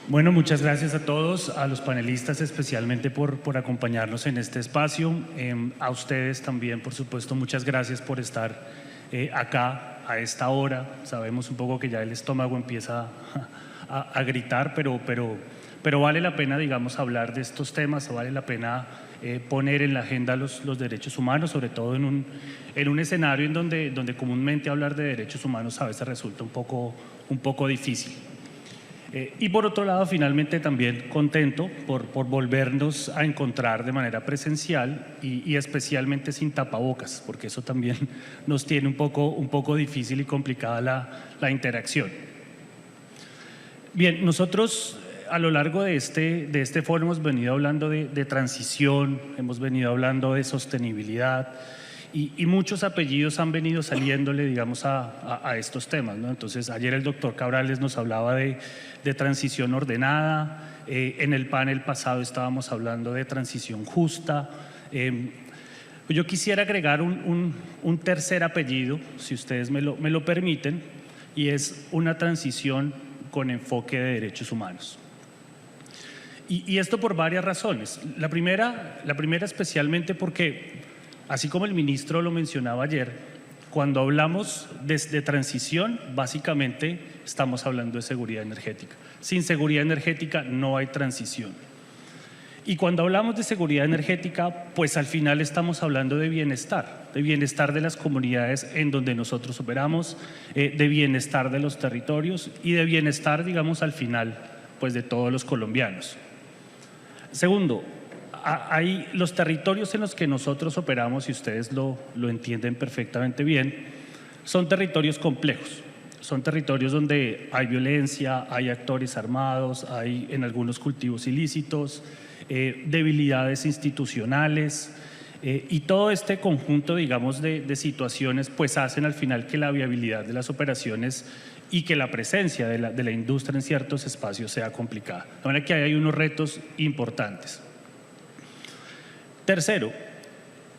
Bueno, muchas gracias a todos, a los panelistas especialmente por acompañarnos en este espacio. A ustedes también, por supuesto, muchas gracias por estar acá a esta hora. Sabemos un poco que ya el estómago empieza a gritar, pero vale la pena, digamos, hablar de estos temas, vale la pena poner en la agenda los derechos humanos, sobre todo en un escenario en donde comúnmente hablar de derechos humanos a veces resulta un poco difícil. Y por otro lado, finalmente también contento por volvernos a encontrar de manera presencial y especialmente sin tapabocas, porque eso también nos tiene un poco difícil y complicada la interacción. Bien, nosotros a lo largo de este foro hemos venido hablando de transición, hemos venido hablando de sostenibilidad y muchos apellidos han venido saliéndole, digamos, a estos temas, ¿no? Entonces, ayer el doctor Cabrales nos hablaba de transición ordenada, en el panel pasado estábamos hablando de transición justa. Yo quisiera agregar un tercer apellido, si ustedes me lo permiten, y es una transición con enfoque de derechos humanos. Y esto por varias razones. La primera especialmente porque, así como el ministro lo mencionaba ayer, cuando hablamos de transición, básicamente estamos hablando de seguridad energética. Sin seguridad energética no hay transición. Y cuando hablamos de seguridad energética, pues al final estamos hablando de bienestar de las comunidades en donde nosotros operamos, de bienestar de los territorios y de bienestar, digamos, al final, pues de todos los colombianos. Segundo, hay los territorios en los que nosotros operamos, y ustedes lo entienden perfectamente bien, son territorios complejos, son territorios donde hay violencia, hay actores armados, hay en algunos cultivos ilícitos, debilidades institucionales y todo este conjunto, digamos, de situaciones pues hacen al final que la viabilidad de las operaciones y que la presencia de la industria en ciertos espacios sea complicada. De manera que hay unos retos importantes. Tercero,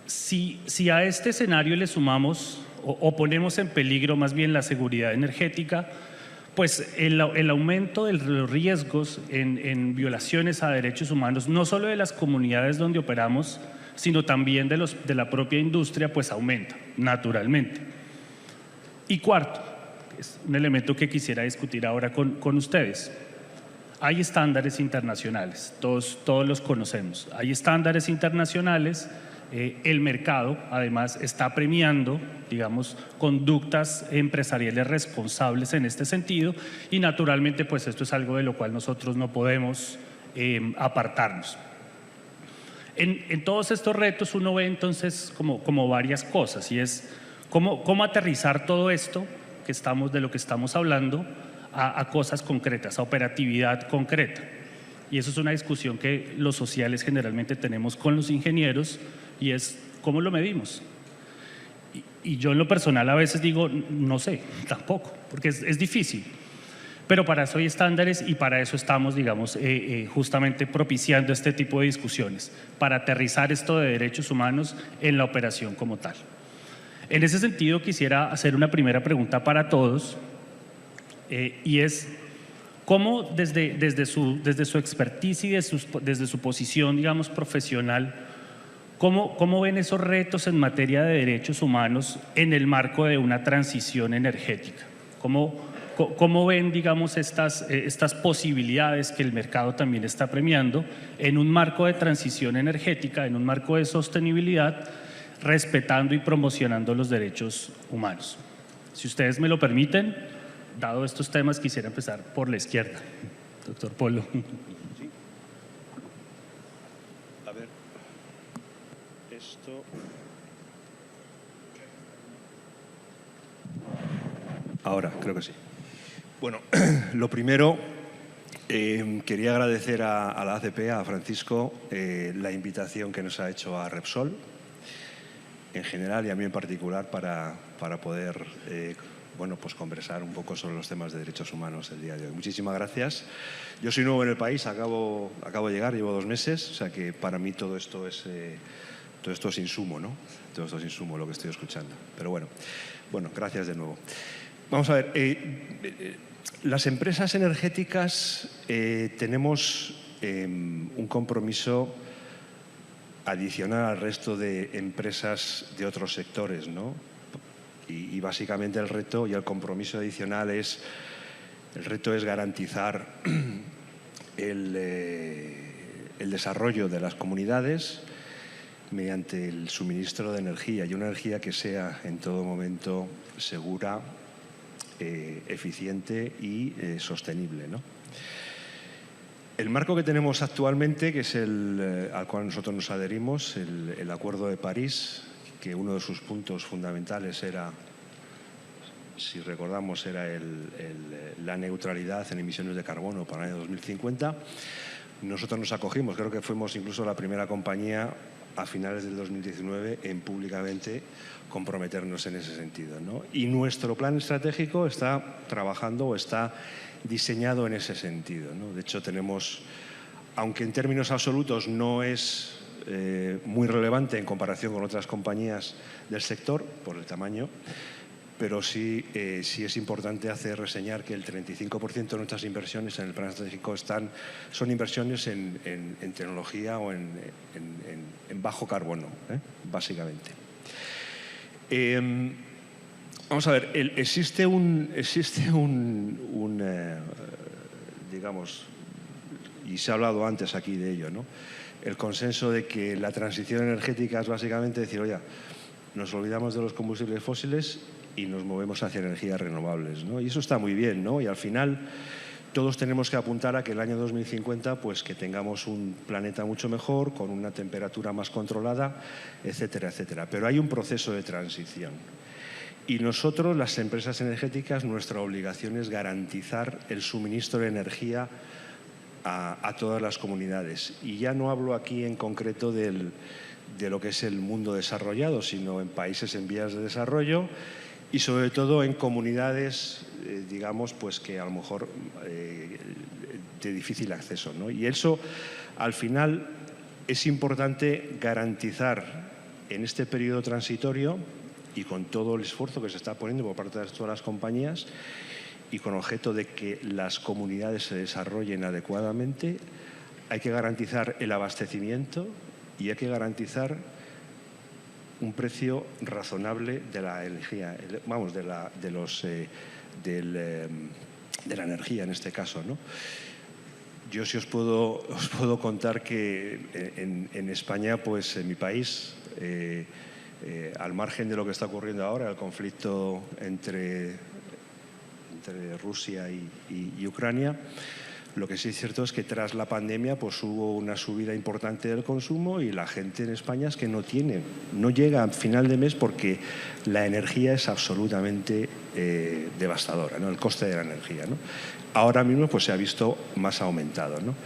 si a este escenario le sumamos o ponemos en peligro más bien la seguridad energética, pues el aumento de los riesgos en violaciones a derechos humanos, no solo de las comunidades donde operamos, sino también de la propia industria, pues aumenta naturalmente. Y cuarto, es un elemento que quisiera discutir ahora con ustedes. Hay estándares internacionales, todos los conocemos. Hay estándares internacionales, el mercado además está premiando, digamos, conductas empresariales responsables en este sentido y naturalmente pues esto es algo de lo cual nosotros no podemos apartarnos. En todos estos retos uno ve entonces como varias cosas y es cómo aterrizar todo esto de lo que estamos hablando a cosas concretas, a operatividad concreta. Y eso es una discusión que los sociales generalmente tenemos con los ingenieros y es ¿cómo lo medimos? Y yo en lo personal a veces digo, no sé, tampoco, porque es difícil. Pero para eso hay estándares y para eso estamos, digamos, justamente propiciando este tipo de discusiones, para aterrizar esto de derechos humanos en la operación como tal. En ese sentido quisiera hacer una primera pregunta para todos y es cómo desde su expertise y desde su posición, digamos, profesional, ¿cómo ven esos retos en materia de derechos humanos en el marco de una transición energética? ¿Cómo ven, digamos, estas posibilidades que el mercado también está premiando en un marco de transición energética, en un marco de sostenibilidad, respetando y promocionando los derechos humanos? Si ustedes me lo permiten, dado estos temas, quisiera empezar por la izquierda. Doctor Polo. Sí. A ver, esto… Ahora, creo que sí. Bueno, lo primero, quería agradecer a la ACP, a Francisco, la invitación que nos ha hecho a Repsol, en general y a mí en particular, para poder bueno, pues conversar un poco sobre los temas de derechos humanos el día de hoy. Muchísimas gracias. Yo soy nuevo en el país, acabo de llegar, llevo 2 meses, o sea que para mí todo esto es insumo, ¿no? Todo esto es insumo lo que estoy escuchando. Pero bueno, gracias de nuevo. Vamos a ver, las empresas energéticas tenemos un compromiso adicional al resto de empresas de otros sectores, ¿no? Y básicamente el reto y el compromiso adicional es garantizar el desarrollo de las comunidades mediante el suministro de energía, y una energía que sea en todo momento segura, eficiente y sostenible, ¿no? El marco que tenemos actualmente, que es al cual nosotros nos adherimos, el Acuerdo de París, que uno de sus puntos fundamentales era, si recordamos, era la neutralidad en emisiones de carbono para el año 2050. Nosotros nos acogimos, creo que fuimos incluso la primera compañía a finales del 2019 en públicamente comprometernos en ese sentido, ¿no? Y nuestro plan estratégico está trabajando o está diseñado en ese sentido, ¿no? De hecho, tenemos, aunque en términos absolutos no es muy relevante en comparación con otras compañías del sector por el tamaño, pero sí es importante reseñar que el 35% de nuestras inversiones en el plan estratégico son inversiones en tecnología o en bajo carbono, básicamente. Vamos a ver, existe digamos, y se ha hablado antes aquí de ello, ¿no? El consenso de que la transición energética es básicamente decir, oye, nos olvidamos de los combustibles fósiles y nos movemos hacia energías renovables, ¿no? Y eso está muy bien, ¿no? Y al final todos tenemos que apuntar a que el año 2050 pues que tengamos un planeta mucho mejor, con una temperatura más controlada, etcétera, etcétera. Pero hay un proceso de transición. Y nosotros, las empresas energéticas, nuestra obligación es garantizar el suministro de energía a todas las comunidades. Y ya no hablo aquí en concreto de lo que es el mundo desarrollado, sino en países en vías de desarrollo y sobre todo en comunidades, digamos, pues que a lo mejor de difícil acceso, ¿no? Y eso, al final, es importante garantizar en este periodo transitorio y con todo el esfuerzo que se está poniendo por parte de todas las compañías y con objeto de que las comunidades se desarrollen adecuadamente, hay que garantizar el abastecimiento y hay que garantizar un precio razonable de la energía, vamos, de la energía en este caso, ¿no? Yo sí os puedo contar que en España, pues en mi país, al margen de lo que está ocurriendo ahora, el conflicto entre Rusia y Ucrania, lo que sí es cierto es que tras la pandemia pues hubo una subida importante del consumo y la gente en España es que no llega a final de mes porque la energía es absolutamente devastadora, ¿no? El coste de la energía, ¿no? Ahora mismo pues se ha visto más aumentado, ¿no?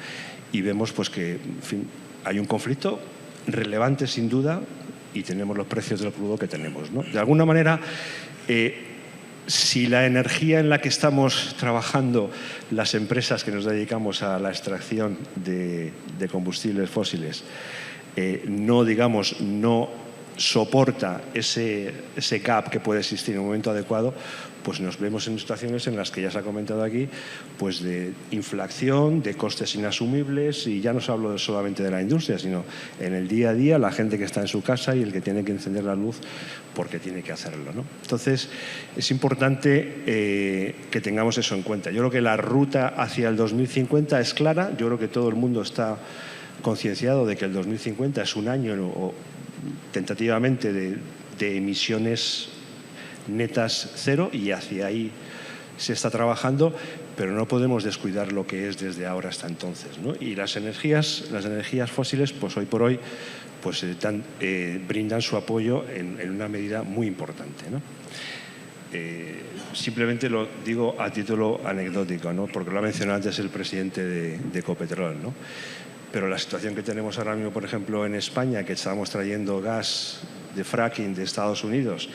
Y vemos pues que, en fin, hay un conflicto relevante sin duda y tenemos los precios del crudo que tenemos, ¿no? De alguna manera, si la energía en la que estamos trabajando las empresas que nos dedicamos a la extracción de combustibles fósiles no soporta ese gap que puede existir en un momento adecuado, pues nos vemos en situaciones en las que ya se ha comentado aquí, pues de inflación, de costes inasumibles, y ya no se hablo solamente de la industria, sino en el día a día, la gente que está en su casa y el que tiene que encender la luz porque tiene que hacerlo, ¿no? Entonces, es importante que tengamos eso en cuenta. Yo creo que la ruta hacia el 2050 es clara. Yo creo que todo el mundo está concienciado de que el 2050 es un año tentativamente de emisiones netas cero, y hacia ahí se está trabajando, pero no podemos descuidar lo que es desde ahora hasta entonces, ¿no? Y las energías fósiles, pues hoy por hoy, pues brindan su apoyo en una medida muy importante, ¿no? Simplemente lo digo a título anecdótico, ¿no? Porque lo ha mencionado antes el presidente de Ecopetrol, ¿no? Pero la situación que tenemos ahora mismo, por ejemplo, en España, que estamos trayendo gas de fracking de Estados Unidos,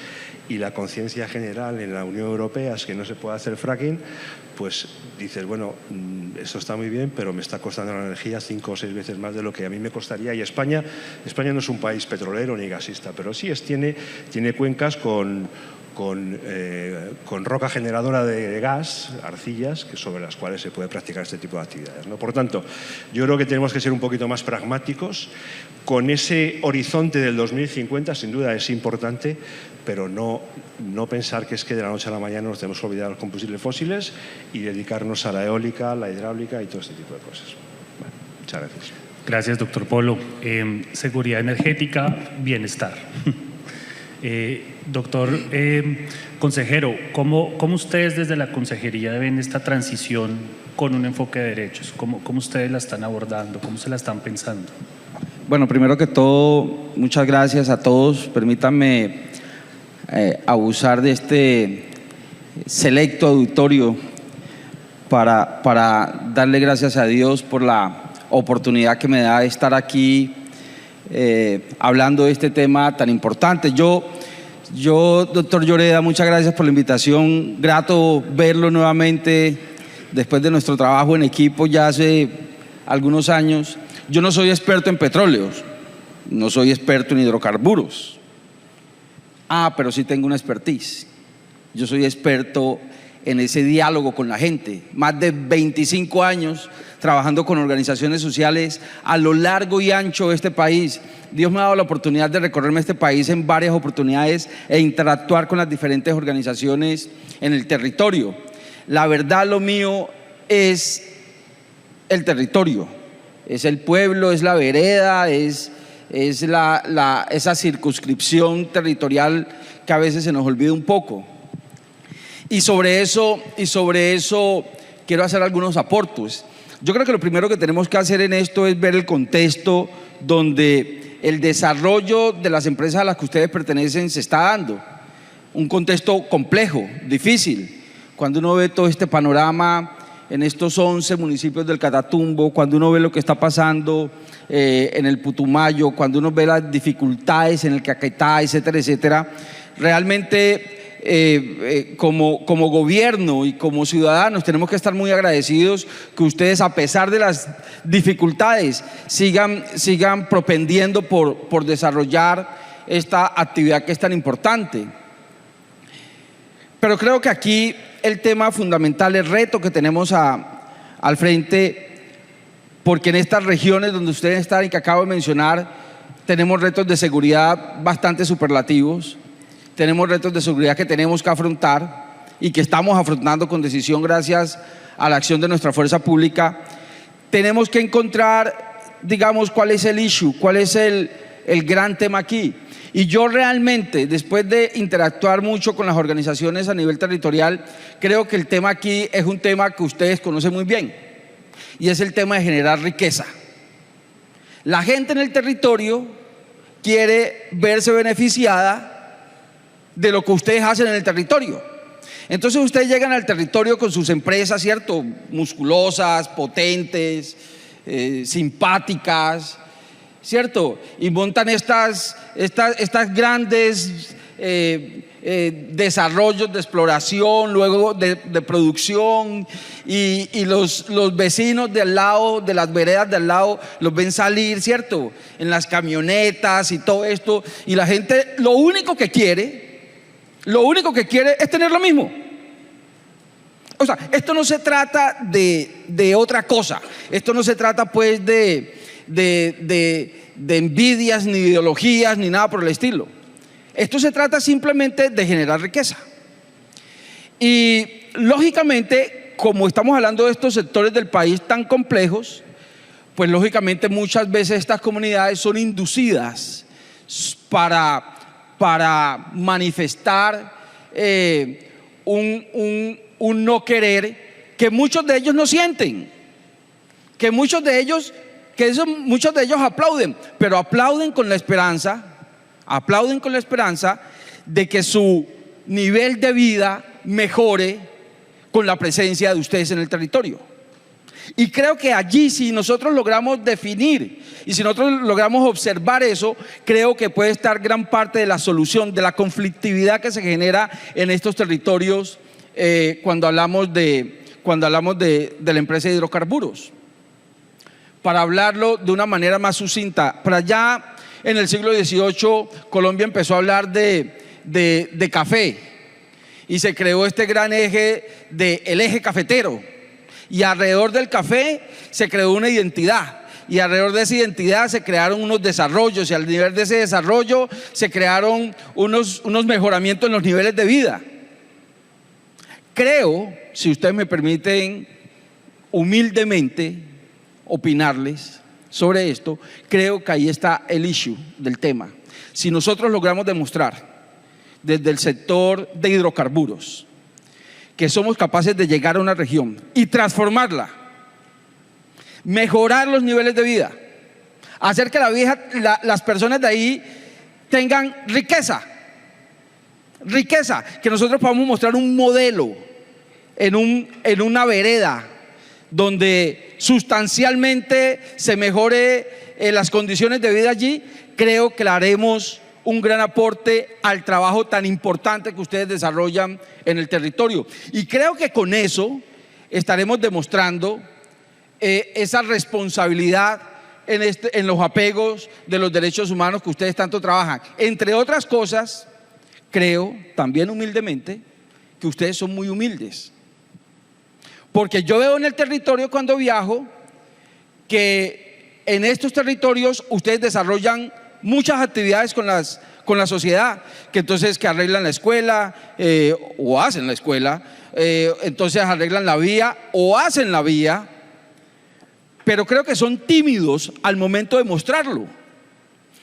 y la conciencia general en la Unión Europea es que no se puede hacer fracking, pues dices, bueno, eso está muy bien, pero me está costando la energía 5 o 6 veces más de lo que a mí me costaría. Y España no es un país petrolero ni gasista, pero sí tiene cuencas con con roca generadora de gas, arcillas, sobre las cuales se puede practicar este tipo de actividades, ¿no? Por tanto, yo creo que tenemos que ser un poquito más pragmáticos. Con ese horizonte del 2050, sin duda es importante, pero no pensar que es que de la noche a la mañana nos tenemos que olvidar de los combustibles fósiles y dedicarnos a la eólica, la hidráulica y todo este tipo de cosas. Bueno, muchas gracias. Gracias, doctor Polo. Seguridad energética, bienestar. Doctor consejero, ¿cómo ustedes desde la consejería ven esta transición con un enfoque de derechos? ¿Cómo ustedes la están abordando? ¿Cómo se la están pensando? Bueno, primero que todo, muchas gracias a todos. Permítanme abusar de este selecto auditorio para darle gracias a Dios por la oportunidad que me da de estar aquí hablando de este tema tan importante. Yo, doctor Lloreda, muchas gracias por la invitación. Grato verlo nuevamente después de nuestro trabajo en equipo ya hace algunos años. Yo no soy experto en petróleos, no soy experto en hidrocarburos. Pero sí tengo una expertise. Yo soy experto en ese diálogo con la gente. Más de 25 años trabajando con organizaciones sociales a lo largo y ancho de este país. Dios me ha dado la oportunidad de recorrerme este país en varias oportunidades e interactuar con las diferentes organizaciones en el territorio. La verdad, lo mío es el territorio, es el pueblo, es la vereda, es esa circunscripción territorial que a veces se nos olvida un poco. Y sobre eso quiero hacer algunos aportes. Yo creo que lo primero que tenemos que hacer en esto es ver el contexto donde el desarrollo de las empresas a las que ustedes pertenecen se está dando. Un contexto complejo, difícil. Cuando uno ve todo este panorama en estos 11 municipios del Catatumbo, cuando uno ve lo que está pasando en el Putumayo, cuando uno ve las dificultades en el Caquetá, etcétera, etcétera, realmente como gobierno y como ciudadanos tenemos que estar muy agradecidos que ustedes, a pesar de las dificultades, sigan propendiendo por desarrollar esta actividad que es tan importante. Pero creo que aquí el tema fundamental, el reto que tenemos al frente, porque en estas regiones donde ustedes están y que acabo de mencionar, tenemos retos de seguridad bastante superlativos. Tenemos retos de seguridad que tenemos que afrontar y que estamos afrontando con decisión gracias a la acción de nuestra fuerza pública. Tenemos que encontrar, digamos, cuál es el issue, cuál es el gran tema aquí. Y yo realmente, después de interactuar mucho con las organizaciones a nivel territorial, creo que el tema aquí es un tema que ustedes conocen muy bien, y es el tema de generar riqueza. La gente en el territorio quiere verse beneficiada de lo que ustedes hacen en el territorio. Entonces ustedes llegan al territorio con sus empresas, ¿cierto? Musculosas, potentes, simpáticas, ¿cierto? Y montan estas grandes desarrollos de exploración, luego de producción, y los vecinos de al lado, de las veredas de al lado, los ven salir, ¿cierto? En las camionetas y todo esto, y la gente lo único que quiere es tener lo mismo. O sea, esto no se trata de otra cosa. Esto no se trata pues de envidias, ni ideologías, ni nada por el estilo. Esto se trata simplemente de generar riqueza. Y lógicamente, como estamos hablando de estos sectores del país tan complejos, pues lógicamente muchas veces estas comunidades son inducidas para manifestar un no querer que muchos de ellos no sienten, que muchos de ellos aplauden, pero aplauden con la esperanza de que su nivel de vida mejore con la presencia de ustedes en el territorio. Y creo que allí, si nosotros logramos definir y si nosotros logramos observar eso, creo que puede estar gran parte de la solución de la conflictividad que se genera en estos territorios cuando hablamos de la empresa de hidrocarburos. Para hablarlo de una manera más sucinta, para allá en el siglo XVIII Colombia empezó a hablar de café, y se creó este gran eje del eje cafetero, y alrededor del café se creó una identidad, y alrededor de esa identidad se crearon unos desarrollos, y al nivel de ese desarrollo se crearon unos mejoramientos en los niveles de vida. Creo, si ustedes me permiten humildemente opinarles sobre esto, creo que ahí está el issue del tema. Si nosotros logramos demostrar desde el sector de hidrocarburos que somos capaces de llegar a una región y transformarla, mejorar los niveles de vida, hacer que las personas de ahí tengan riqueza, que nosotros podamos mostrar un modelo en una vereda donde sustancialmente se mejore las condiciones de vida allí, creo que le haremos un gran aporte al trabajo tan importante que ustedes desarrollan en el territorio. Y creo que con eso estaremos demostrando esa responsabilidad en los apegos de los derechos humanos que ustedes tanto trabajan. Entre otras cosas, creo también humildemente que ustedes son muy humildes. Porque yo veo en el territorio cuando viajo que en estos territorios ustedes desarrollan muchas actividades con la sociedad, que entonces que arreglan la escuela o hacen la escuela, entonces arreglan la vía o hacen la vía, pero creo que son tímidos al momento de mostrarlo.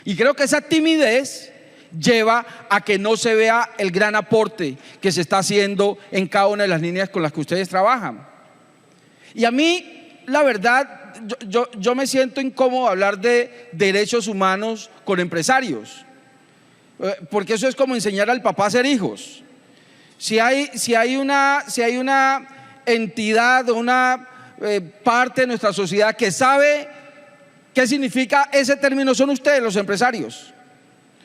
Y creo que esa timidez lleva a que no se vea el gran aporte que se está haciendo en cada una de las líneas con las que ustedes trabajan. Y a mí, la verdad, yo me siento incómodo hablar de derechos humanos con empresarios, porque eso es como enseñar al papá a ser hijos. Si hay una entidad o una parte de nuestra sociedad que sabe qué significa ese término, son ustedes los empresarios.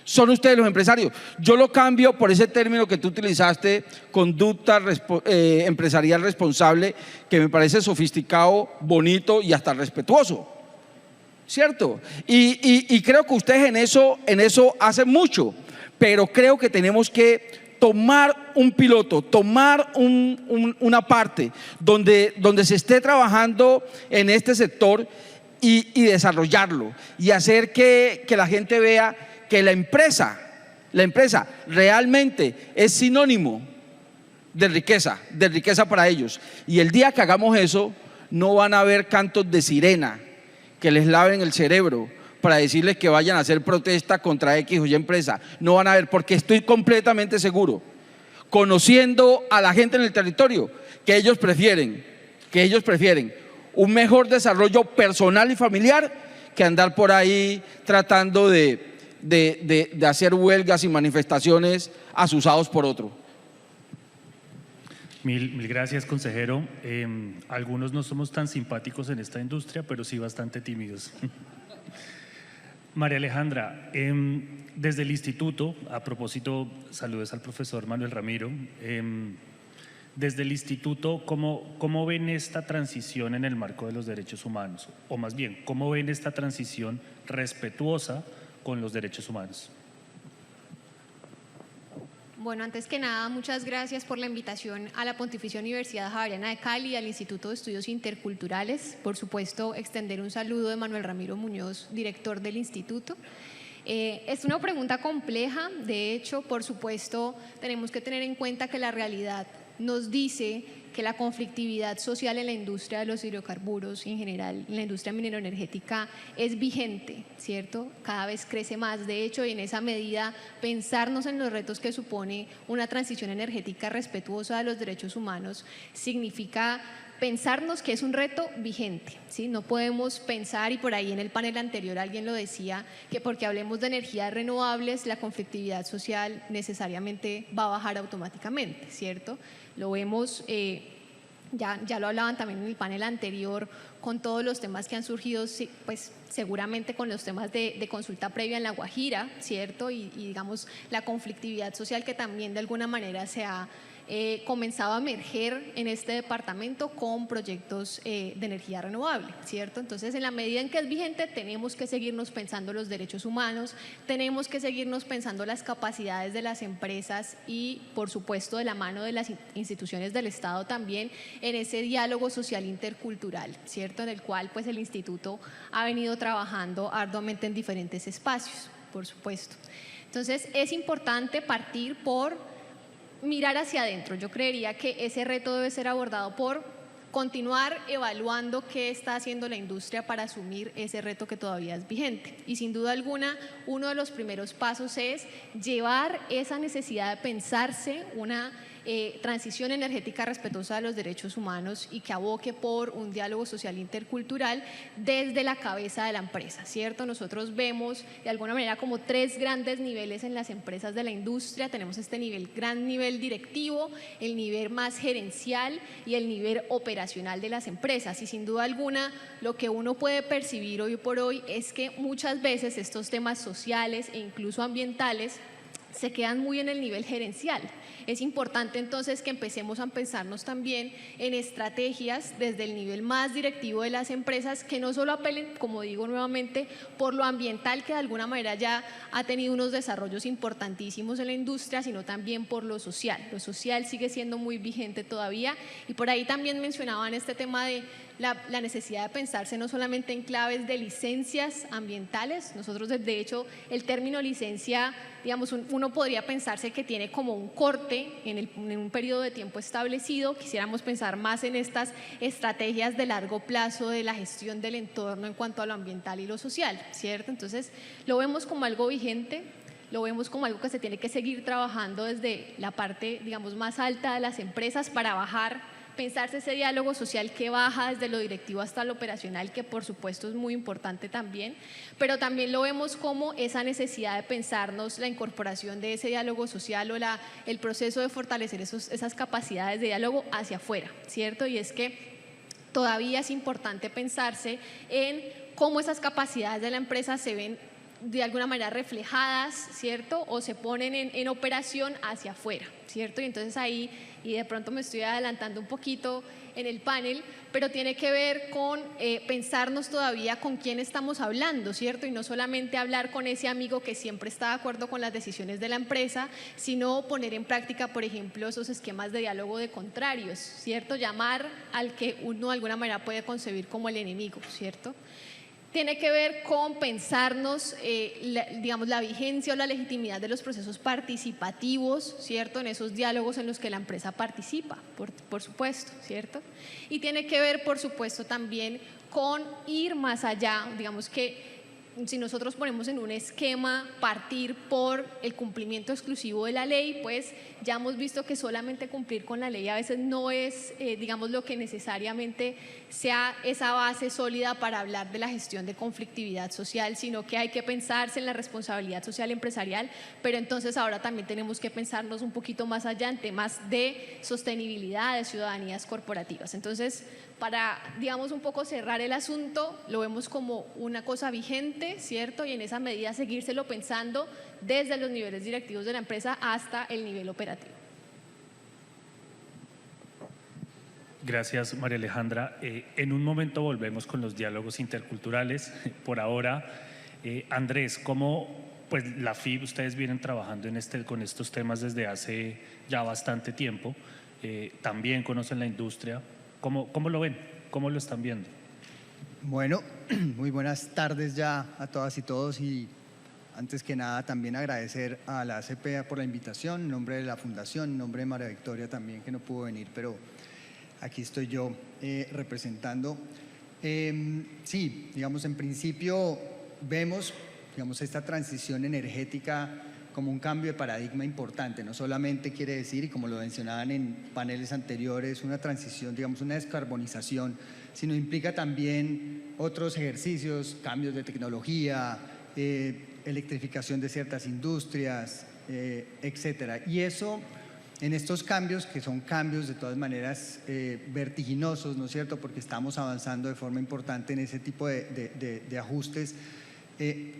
Son ustedes los empresarios. Yo lo cambio por ese término que tú utilizaste, conducta empresarial responsable, que me parece sofisticado, bonito y hasta respetuoso, ¿cierto? Y creo que ustedes en eso hacen mucho, pero creo que tenemos que tomar un piloto, tomar una parte donde se esté trabajando en este sector y desarrollarlo y hacer que la gente vea que la empresa realmente es sinónimo de riqueza para ellos. Y el día que hagamos eso, no van a haber cantos de sirena que les laven el cerebro para decirles que vayan a hacer protesta contra X o Y empresa. No van a haber, porque estoy completamente seguro, conociendo a la gente en el territorio, que ellos prefieren un mejor desarrollo personal y familiar que andar por ahí tratando de hacer huelgas y manifestaciones asusados por otro. Mil gracias, consejero. Algunos no somos tan simpáticos en esta industria, pero sí bastante tímidos. María Alejandra, desde el instituto, a propósito, saludos al profesor Manuel Ramiro, desde el instituto, ¿cómo ven esta transición en el marco de los derechos humanos? O más bien, ¿cómo ven esta transición respetuosa con los derechos humanos? Bueno, antes que nada, muchas gracias por la invitación a la Pontificia Universidad Javeriana de Cali y al Instituto de Estudios Interculturales. Por supuesto, extender un saludo de Manuel Ramiro Muñoz, director del instituto. Es una pregunta compleja. De hecho, por supuesto, tenemos que tener en cuenta que la realidad nos dice que la conflictividad social en la industria de los hidrocarburos y en general en la industria mineroenergética es vigente, ¿cierto? Cada vez crece más. De hecho, y en esa medida, pensarnos en los retos que supone una transición energética respetuosa de los derechos humanos significa pensarnos que es un reto vigente, ¿sí? No podemos pensar, y por ahí en el panel anterior alguien lo decía, que porque hablemos de energías renovables la conflictividad social necesariamente va a bajar automáticamente, ¿cierto? Lo vemos, ya lo hablaban también en el panel anterior, con todos los temas que han surgido, pues seguramente con los temas de consulta previa en La Guajira, ¿cierto? Y digamos la conflictividad social que también de alguna manera se ha comenzado a emerger en este departamento con proyectos de energía renovable, ¿cierto? Entonces, en la medida en que es vigente, tenemos que seguirnos pensando los derechos humanos, tenemos que seguirnos pensando las capacidades de las empresas y, por supuesto, de la mano de las instituciones del Estado también en ese diálogo social intercultural, ¿cierto? En el cual pues el instituto ha venido trabajando arduamente en diferentes espacios, por supuesto. Entonces, es importante partir por mirar hacia adentro. Yo creería que ese reto debe ser abordado por continuar evaluando qué está haciendo la industria para asumir ese reto que todavía es vigente. Y sin duda alguna, uno de los primeros pasos es llevar esa necesidad de pensarse una transición energética respetuosa de los derechos humanos y que aboque por un diálogo social intercultural desde la cabeza de la empresa, ¿cierto? Nosotros vemos de alguna manera como tres grandes niveles en las empresas de la industria. Tenemos este gran nivel directivo, el nivel más gerencial y el nivel operacional de las empresas. Y sin duda alguna, lo que uno puede percibir hoy por hoy es que muchas veces estos temas sociales e incluso ambientales se quedan muy en el nivel gerencial. Es importante entonces que empecemos a pensarnos también en estrategias desde el nivel más directivo de las empresas que no solo apelen, como digo nuevamente, por lo ambiental, que de alguna manera ya ha tenido unos desarrollos importantísimos en la industria, sino también por lo social. Lo social sigue siendo muy vigente todavía y por ahí también mencionaban este tema de la necesidad de pensarse no solamente en claves de licencias ambientales. Nosotros, de hecho, el término licencia, digamos, uno podría pensarse que tiene como un corte en un periodo de tiempo establecido. Quisiéramos pensar más en estas estrategias de largo plazo de la gestión del entorno en cuanto a lo ambiental y lo social, ¿cierto? Entonces, lo vemos como algo vigente, lo vemos como algo que se tiene que seguir trabajando desde la parte, digamos, más alta de las empresas para pensarse ese diálogo social que baja desde lo directivo hasta lo operacional, que por supuesto es muy importante también, pero también lo vemos como esa necesidad de pensarnos la incorporación de ese diálogo social o el proceso de fortalecer esas capacidades de diálogo hacia afuera, ¿cierto? Y es que todavía es importante pensarse en cómo esas capacidades de la empresa se ven de alguna manera reflejadas, ¿cierto? O se ponen en operación hacia afuera, ¿cierto? Y entonces ahí, y de pronto me estoy adelantando un poquito en el panel, pero tiene que ver con pensarnos todavía con quién estamos hablando, ¿cierto? Y no solamente hablar con ese amigo que siempre está de acuerdo con las decisiones de la empresa, sino poner en práctica, por ejemplo, esos esquemas de diálogo de contrarios, ¿cierto? Llamar al que uno de alguna manera puede concebir como el enemigo, ¿cierto? Tiene que ver con pensarnos, digamos, la vigencia o la legitimidad de los procesos participativos, ¿cierto? En esos diálogos en los que la empresa participa, por supuesto, ¿cierto? Y tiene que ver, por supuesto, también con ir más allá, digamos que si nosotros ponemos en un esquema partir por el cumplimiento exclusivo de la ley, pues ya hemos visto que solamente cumplir con la ley a veces no es, digamos, lo que necesariamente sea esa base sólida para hablar de la gestión de conflictividad social, sino que hay que pensarse en la responsabilidad social empresarial, pero entonces ahora también tenemos que pensarnos un poquito más allá en temas de sostenibilidad, de ciudadanías corporativas. Entonces, para, digamos, un poco cerrar el asunto, lo vemos como una cosa vigente, ¿cierto? Y en esa medida seguírselo pensando desde los niveles directivos de la empresa hasta el nivel operativo. Gracias, María Alejandra. En un momento volvemos con los diálogos interculturales. Por ahora, Andrés, ¿cómo pues la FIB, ustedes vienen trabajando con estos temas desde hace ya bastante tiempo? También conocen la industria. ¿Cómo lo ven? ¿Cómo lo están viendo? Bueno, muy buenas tardes ya a todas y todos, y antes que nada también agradecer a la ACPA por la invitación, en nombre de la Fundación, en nombre de María Victoria también, que no pudo venir, pero aquí estoy yo representando. Sí, digamos, en principio vemos, digamos, esta transición energética como un cambio de paradigma importante. No solamente quiere decir, y como lo mencionaban en paneles anteriores, una transición, digamos, una descarbonización, sino implica también otros ejercicios, cambios de tecnología, electrificación de ciertas industrias, etcétera. Y eso, en estos cambios, que son cambios de todas maneras vertiginosos, ¿no es cierto?, porque estamos avanzando de forma importante en ese tipo de ajustes,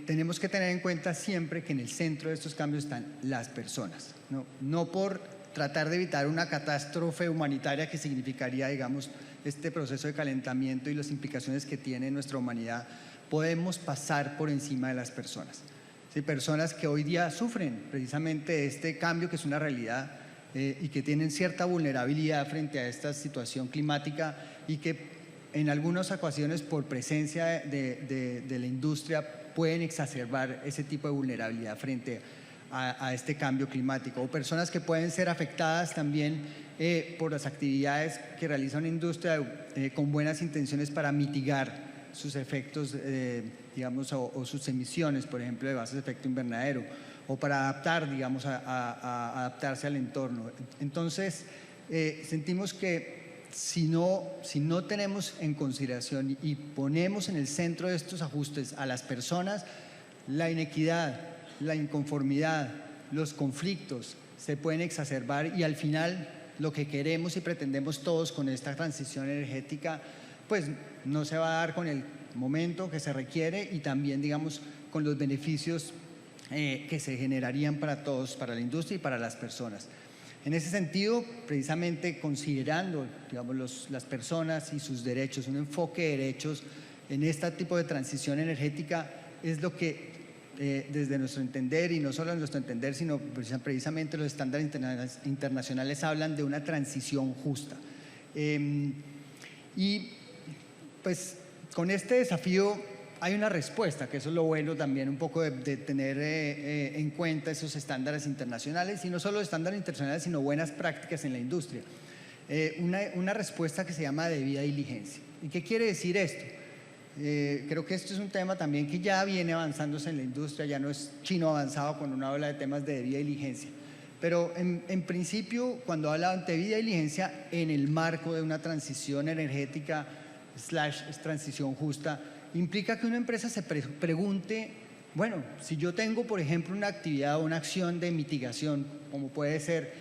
tenemos que tener en cuenta siempre que en el centro de estos cambios están las personas, no por tratar de evitar una catástrofe humanitaria que significaría, digamos, este proceso de calentamiento y las implicaciones que tiene en nuestra humanidad, podemos pasar por encima de las personas. Sí, personas que hoy día sufren precisamente este cambio, que es una realidad, y que tienen cierta vulnerabilidad frente a esta situación climática, y que en algunas ocasiones, por presencia de la industria, pueden exacerbar ese tipo de vulnerabilidad frente a este cambio climático. O personas que pueden ser afectadas también por las actividades que realiza una industria con buenas intenciones para mitigar sus efectos, digamos, o sus emisiones, por ejemplo, de gases de efecto invernadero, o para adaptar, digamos, a adaptarse al entorno. Entonces, sentimos que si no tenemos en consideración y ponemos en el centro de estos ajustes a las personas, la inequidad, la inconformidad, los conflictos se pueden exacerbar, y al final lo que queremos y pretendemos todos con esta transición energética pues no se va a dar con el momento que se requiere, y también, digamos, con los beneficios que se generarían para todos, para la industria y para las personas. En ese sentido, precisamente considerando, digamos, las personas y sus derechos, un enfoque de derechos en este tipo de transición energética es lo que desde nuestro entender, y no solo nuestro entender, sino precisamente los estándares internacionales hablan de una transición justa. Y pues con este desafío hay una respuesta, que eso es lo bueno también un poco de tener en cuenta esos estándares internacionales, y no solo estándares internacionales, sino buenas prácticas en la industria. Una respuesta que se llama debida diligencia. ¿Y qué quiere decir esto? Creo que esto es un tema también que ya viene avanzándose en la industria, ya no es chino avanzado cuando uno habla de temas de debida diligencia. Pero en principio, cuando habla de debida diligencia en el marco de una transición energética / transición justa, implica que una empresa se pregunte, bueno, si yo tengo, por ejemplo, una actividad o una acción de mitigación, como puede ser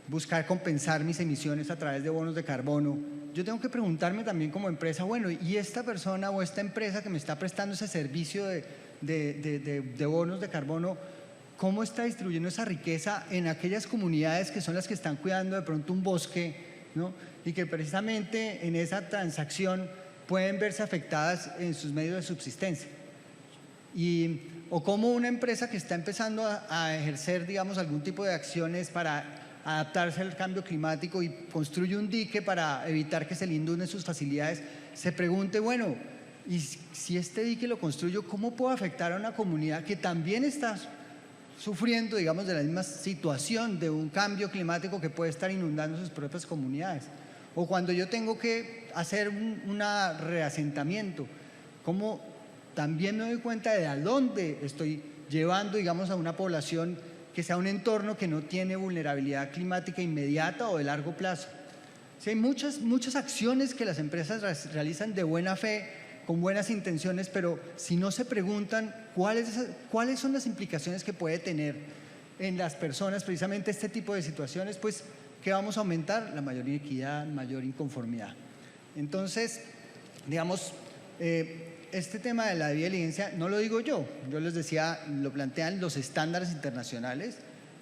buscar compensar mis emisiones a través de bonos de carbono, yo tengo que preguntarme también como empresa, bueno, ¿y esta persona o esta empresa que me está prestando ese servicio de bonos de carbono, cómo está distribuyendo esa riqueza en aquellas comunidades que son las que están cuidando de pronto un bosque, ¿no? Y que precisamente en esa transacción pueden verse afectadas en sus medios de subsistencia? O como una empresa que está empezando a ejercer, digamos, algún tipo de acciones para adaptarse al cambio climático y construye un dique para evitar que se le inunden sus facilidades, se pregunte, bueno, y si este dique lo construyo, ¿cómo puedo afectar a una comunidad que también está sufriendo, digamos, de la misma situación de un cambio climático que puede estar inundando sus propias comunidades? O cuando yo tengo que hacer un reasentamiento, ¿cómo también me doy cuenta de a dónde estoy llevando, digamos, a una población que sea un entorno que no tiene vulnerabilidad climática inmediata o de largo plazo? Sí, hay muchas acciones que las empresas realizan de buena fe, con buenas intenciones, pero si no se preguntan cuáles son las implicaciones que puede tener en las personas precisamente este tipo de situaciones, pues ¿qué vamos a aumentar? La mayor inequidad, mayor inconformidad. Entonces, digamos, este tema de la debida diligencia no lo digo yo les decía, lo plantean los estándares internacionales,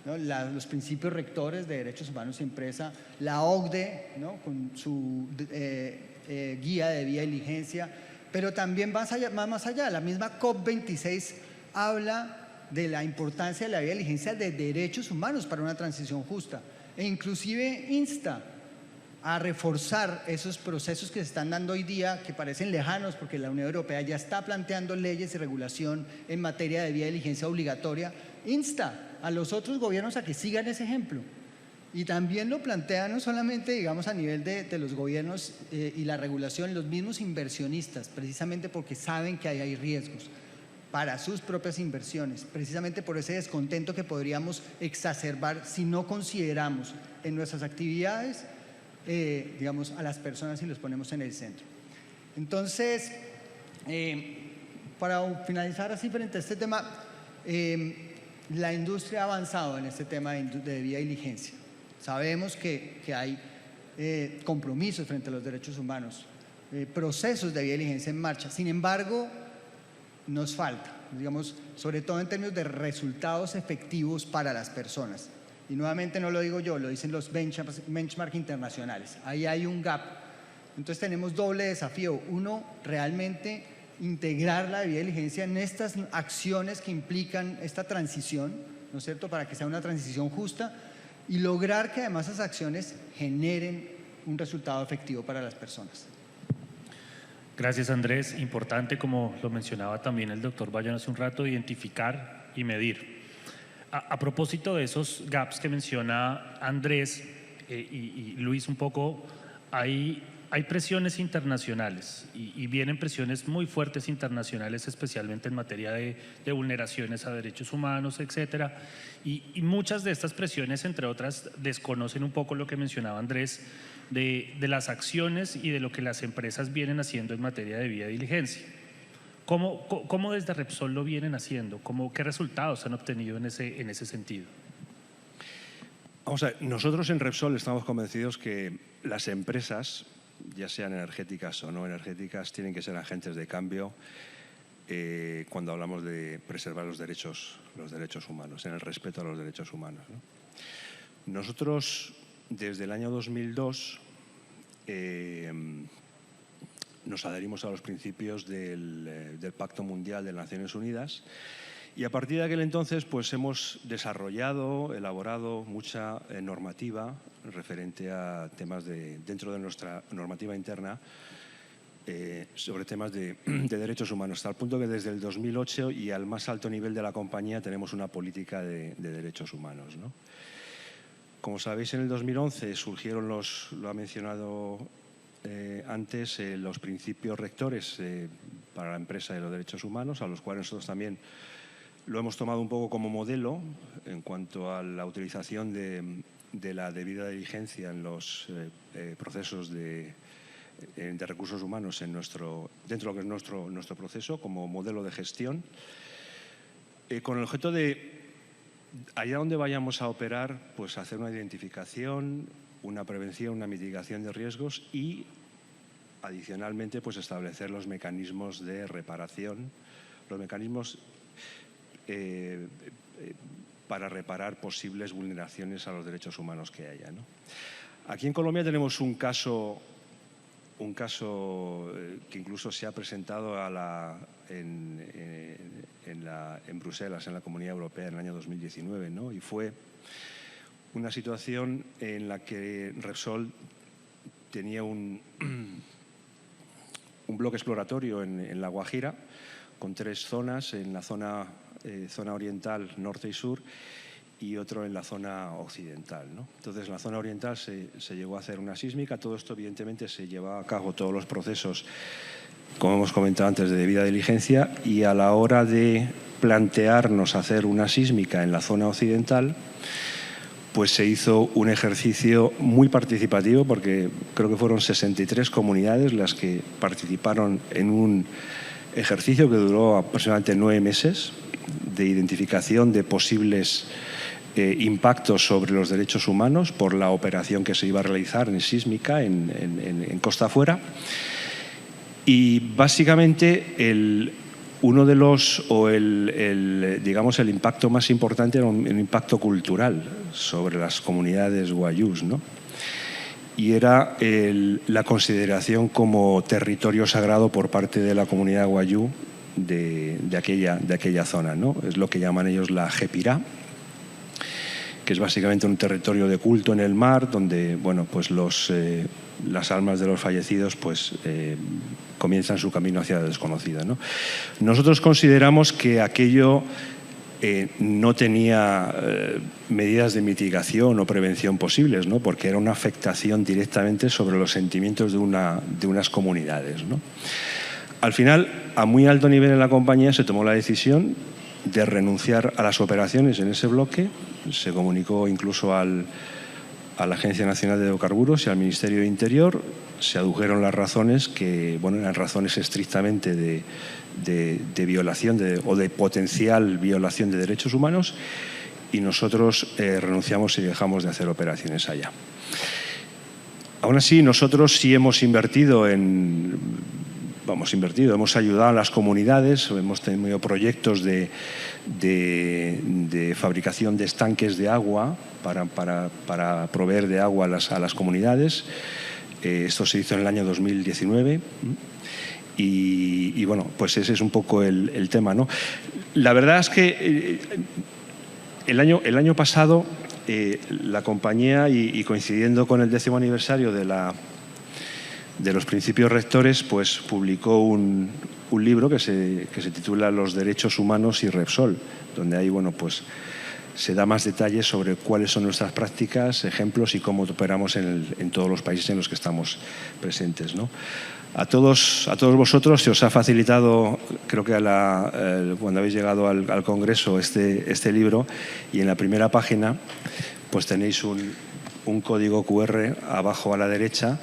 ¿no? Los principios rectores de derechos humanos y empresa, la OCDE, ¿no? Con su guía de debida diligencia, pero también más allá, la misma COP26 habla de la importancia de la debida diligencia de derechos humanos para una transición justa, e inclusive insta a reforzar esos procesos que se están dando hoy día, que parecen lejanos porque la Unión Europea ya está planteando leyes y regulación en materia de debida diligencia obligatoria, insta a los otros gobiernos a que sigan ese ejemplo. Y también lo plantea no solamente, digamos, a nivel de los gobiernos y la regulación, los mismos inversionistas, precisamente porque saben que hay riesgos para sus propias inversiones, precisamente por ese descontento que podríamos exacerbar si no consideramos en nuestras actividades digamos, a las personas y los ponemos en el centro. Entonces, para finalizar así frente a este tema, la industria ha avanzado en este tema de debida diligencia. Sabemos que hay compromisos frente a los derechos humanos, procesos de debida diligencia en marcha. Sin embargo, nos falta, digamos, sobre todo en términos de resultados efectivos para las personas. Y nuevamente no lo digo yo, lo dicen los benchmark internacionales. Ahí hay un gap. Entonces tenemos doble desafío. Uno, realmente integrar la debida diligencia en estas acciones que implican esta transición, ¿no es cierto?, para que sea una transición justa y lograr que además esas acciones generen un resultado efectivo para las personas. Gracias, Andrés. Importante, como lo mencionaba también el doctor Bayón hace un rato, identificar y medir. A propósito de esos gaps que menciona Andrés y Luis un poco, hay presiones internacionales y vienen presiones muy fuertes internacionales, especialmente en materia de vulneraciones a derechos humanos, etcétera. Y muchas de estas presiones, entre otras, desconocen un poco lo que mencionaba Andrés de las acciones y de lo que las empresas vienen haciendo en materia de debida diligencia. ¿Cómo desde Repsol lo vienen haciendo? ¿Qué resultados han obtenido en ese sentido? Vamos a ver, nosotros en Repsol estamos convencidos que las empresas, ya sean energéticas o no energéticas, tienen que ser agentes de cambio cuando hablamos de preservar los derechos humanos, en el respeto a los derechos humanos, ¿no? Nosotros, desde el año 2002, nos adherimos a los principios del Pacto Mundial de Naciones Unidas y a partir de aquel entonces pues hemos elaborado mucha normativa referente a temas dentro de nuestra normativa interna sobre temas de derechos humanos, hasta el punto que desde el 2008 y al más alto nivel de la compañía tenemos una política de derechos humanos, ¿no? Como sabéis, en el 2011 surgieron lo ha mencionado antes, los principios rectores para la empresa de los derechos humanos, a los cuales nosotros también lo hemos tomado un poco como modelo en cuanto a la utilización de la debida diligencia en los procesos de recursos humanos dentro de lo que es nuestro proceso como modelo de gestión, con el objeto de, allá donde vayamos a operar, pues hacer una identificación, una prevención, una mitigación de riesgos y, adicionalmente, pues establecer los mecanismos de reparación, los mecanismos para reparar posibles vulneraciones a los derechos humanos que haya, ¿no? Aquí en Colombia tenemos un caso que incluso se ha presentado en Bruselas, en la Comunidad Europea, en el año 2019, ¿no? Y fue una situación en la que Repsol tenía un bloque exploratorio en La Guajira con 3 zonas, en la zona oriental, norte y sur, y otro en la zona occidental, ¿no? Entonces, en la zona oriental se llegó a hacer una sísmica. Todo esto, evidentemente, se llevaba a cabo todos los procesos, como hemos comentado antes, de debida diligencia, y a la hora de plantearnos hacer una sísmica en la zona occidental, pues se hizo un ejercicio muy participativo, porque creo que fueron 63 comunidades las que participaron en un ejercicio que duró aproximadamente 9 meses de identificación de posibles impactos sobre los derechos humanos por la operación que se iba a realizar en sísmica en costa afuera. Y básicamente el impacto más importante era un impacto cultural sobre las comunidades wayús, ¿no? Y era la consideración como territorio sagrado por parte de la comunidad wayú de aquella zona, ¿no? Es lo que llaman ellos la Jepirá, que es básicamente un territorio de culto en el mar, donde, bueno, pues las almas de los fallecidos pues comienzan su camino hacia la desconocida, ¿no? Nosotros consideramos que aquello no tenía medidas de mitigación o prevención posibles, ¿no? Porque era una afectación directamente sobre los sentimientos de unas comunidades, ¿no? Al final, a muy alto nivel en la compañía se tomó la decisión de renunciar a las operaciones en ese bloque. Se comunicó incluso a la Agencia Nacional de Hidrocarburos y al Ministerio de Interior. Se adujeron las razones que, bueno, eran razones estrictamente de violación o de potencial violación de derechos humanos, y nosotros renunciamos y dejamos de hacer operaciones allá. Aún así, nosotros sí hemos invertido invertido, hemos ayudado a las comunidades, hemos tenido proyectos de fabricación de estanques de agua para proveer de agua a las comunidades. Esto se hizo en el año 2019 y bueno, pues ese es un poco el tema, ¿no? La verdad es que el año pasado la compañía, y coincidiendo con el 10º aniversario de los principios rectores, pues publicó un libro que se titula Los derechos humanos y Repsol, donde ahí, bueno, pues se da más detalles sobre cuáles son nuestras prácticas, ejemplos y cómo operamos en todos los países en los que estamos presentes, ¿no? A todos vosotros se os ha facilitado, creo que cuando habéis llegado al Congreso, este libro, y en la primera página pues tenéis un código QR abajo a la derecha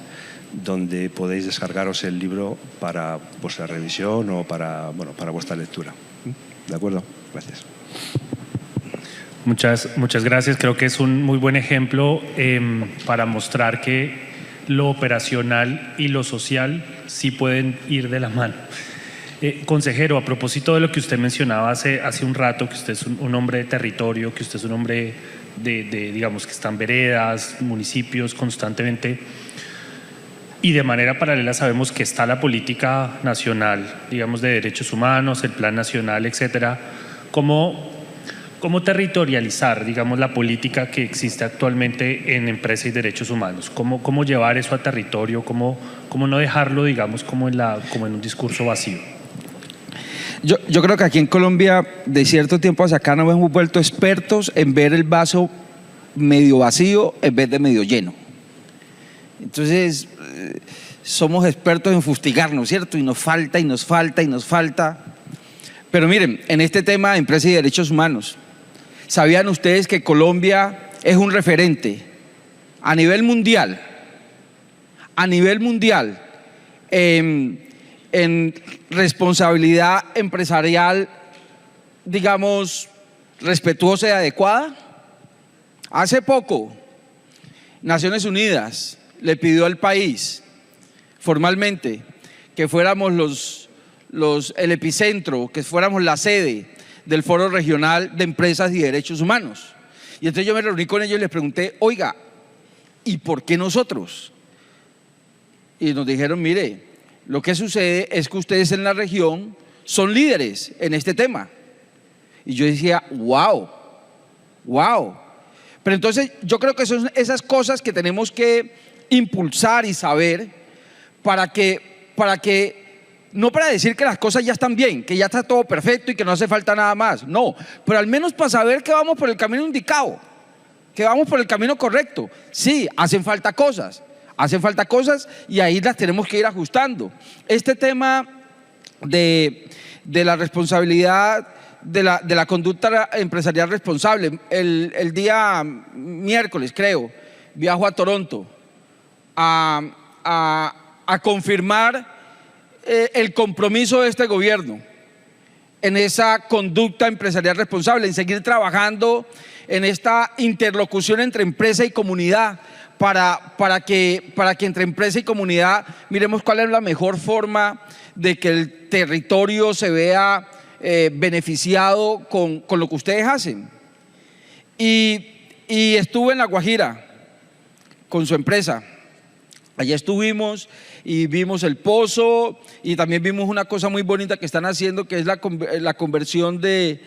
donde podéis descargaros el libro para vuestra revisión o para vuestra lectura. ¿De acuerdo? Gracias. Muchas gracias. Creo que es un muy buen ejemplo para mostrar que lo operacional y lo social sí pueden ir de la mano. Consejero, a propósito de lo que usted mencionaba hace un rato, que usted es un hombre de territorio, que usted es un hombre digamos, que está en veredas, municipios constantemente, y de manera paralela sabemos que está la política nacional, digamos, de derechos humanos, el plan nacional, etcétera. ¿Cómo territorializar, digamos, la política que existe actualmente en empresa y derechos humanos? ¿Cómo llevar eso a territorio? ¿Cómo no dejarlo, digamos, como en un discurso vacío? Yo creo que aquí en Colombia, de cierto tiempo hacia acá, nos hemos vuelto expertos en ver el vaso medio vacío en vez de medio lleno. Entonces, somos expertos en fustigarnos, ¿cierto? Y nos falta, y nos falta, y nos falta. Pero miren, en este tema de empresa y derechos humanos, ¿sabían ustedes que Colombia es un referente a nivel mundial en responsabilidad empresarial, digamos, respetuosa y adecuada? Hace poco, Naciones Unidas le pidió al país formalmente que fuéramos el epicentro, que fuéramos la sede del Foro Regional de Empresas y Derechos Humanos. Y entonces yo me reuní con ellos y les pregunté, oiga, ¿y por qué nosotros? Y nos dijeron, mire, lo que sucede es que ustedes en la región son líderes en este tema. Y yo decía, wow. Pero entonces yo creo que son esas cosas que tenemos que impulsar y saber para que no para decir que las cosas ya están bien, que ya está todo perfecto y que no hace falta nada más, no, pero al menos para saber que vamos por el camino indicado, que vamos por el camino correcto. Sí, hacen falta cosas y ahí las tenemos que ir ajustando. Este tema de la responsabilidad, de la conducta empresarial responsable, el día miércoles, creo, viajo a Toronto a confirmar el compromiso de este gobierno en esa conducta empresarial responsable, en seguir trabajando en esta interlocución entre empresa y comunidad para que entre empresa y comunidad miremos cuál es la mejor forma de que el territorio se vea beneficiado con lo que ustedes hacen. Y estuve en La Guajira con su empresa. Allá estuvimos y vimos el pozo y también vimos una cosa muy bonita que están haciendo, que es la conversión del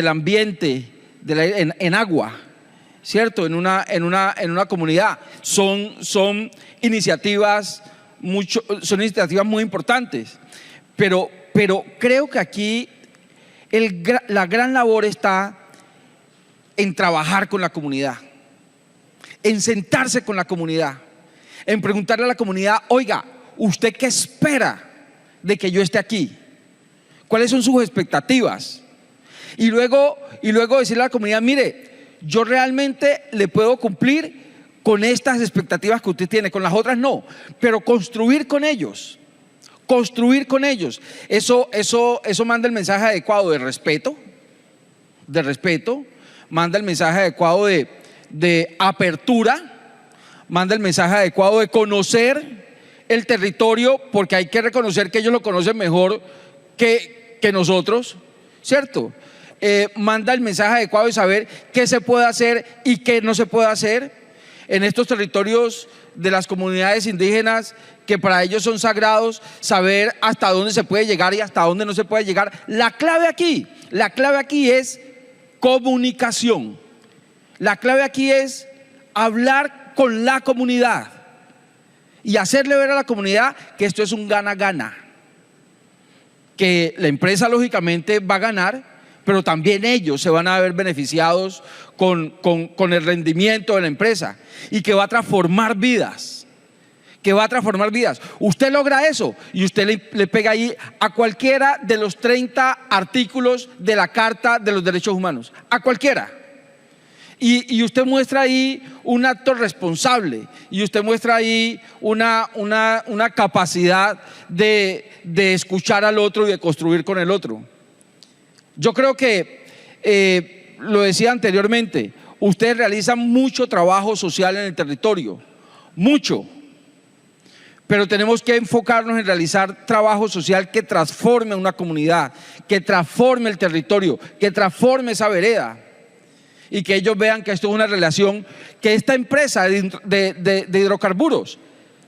ambiente en agua, ¿cierto? En una comunidad. Son iniciativas muy importantes, pero creo que aquí la gran labor está en trabajar con la comunidad, en sentarse con la comunidad, en preguntarle a la comunidad, oiga, ¿usted qué espera de que yo esté aquí? ¿Cuáles son sus expectativas? Y luego decirle a la comunidad, mire, yo realmente le puedo cumplir con estas expectativas que usted tiene, con las otras no, pero construir con ellos. Eso manda el mensaje adecuado de respeto, manda el mensaje adecuado de apertura, manda el mensaje adecuado de conocer el territorio, porque hay que reconocer que ellos lo conocen mejor que nosotros, ¿cierto? Manda el mensaje adecuado de saber qué se puede hacer y qué no se puede hacer en estos territorios de las comunidades indígenas que para ellos son sagrados, saber hasta dónde se puede llegar y hasta dónde no se puede llegar. La clave aquí es comunicación. La clave aquí es hablar con la comunidad y hacerle ver a la comunidad que esto es un gana-gana, que la empresa lógicamente va a ganar, pero también ellos se van a ver beneficiados con el rendimiento de la empresa y que va a transformar vidas. Usted logra eso y usted le pega ahí a cualquiera de los 30 artículos de la Carta de los Derechos Humanos, a cualquiera. Y usted muestra ahí un acto responsable y usted muestra ahí una capacidad de escuchar al otro y de construir con el otro. Yo creo que, lo decía anteriormente, ustedes realizan mucho trabajo social en el territorio, mucho. Pero tenemos que enfocarnos en realizar trabajo social que transforme una comunidad, que transforme el territorio, que transforme esa vereda. Y que ellos vean que esto es una relación, que esta empresa de hidrocarburos